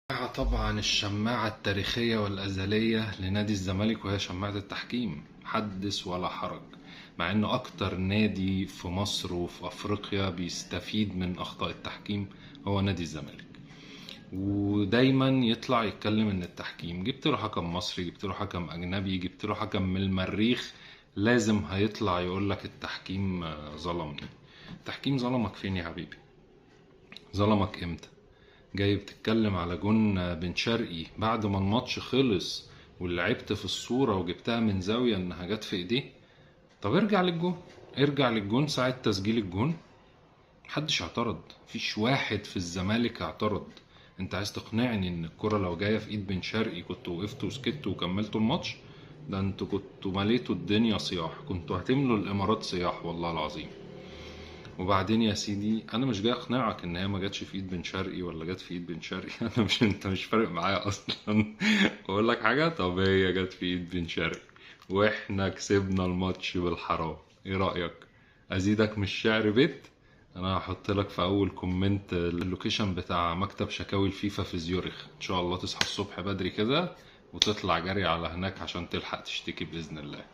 طبعا الشماعة التاريخية والأزلية لنادي الزمالك وهي شماعة التحكيم، حدث ولا حرج. مع انه اكتر نادي في مصر وفي افريقيا بيستفيد من اخطاء التحكيم هو نادي الزمالك، ودايما يطلع يتكلم ان التحكيم جبت له حكم مصري، جبت له حكم اجنبي، جبت له حكم من المريخ، لازم هيطلع يقولك التحكيم ظلمني. التحكيم ظلمك فين يا حبيبي؟ ظلمك امتى؟ جاي بتتكلم على جون بن شرقي بعد ما الماتش خلص ولعبت في الصورة وجبتها من زاوية انها جت في ايديه؟ طب ارجع للجون، ارجع للجون ساعة تسجيل الجون، محدش اعترض، مفيش واحد في الزمالك اعترض. انت عايز تقنعني ان الكرة لو جاية في ايد بن شرقي كنتوا وقفتوا وسكتوا وكملتوا الماتش؟ ده انتوا كنتوا مليتوا الدنيا صياح، كنتوا هتملوا الامارات صياح والله العظيم. وبعدين يا سيدي انا مش جاي اقنعك ان هي ما جاتش في ايد بن شرقي ولا جت في ايد بن شرقي انا مش، انت مش فارق معايا اصلا اقول لك حاجه، طب هي جت في ايد بن شرقي واحنا كسبنا الماتش بالحرام، ايه رايك؟ ازيدك من الشعر بيت. انا هحط لك في اول كومنت اللوكيشن بتاع مكتب شكاوي الفيفا في زيورخ، ان شاء الله تصحى الصبح بدري كده وتطلع جري على هناك عشان تلحق تشتكي باذن الله.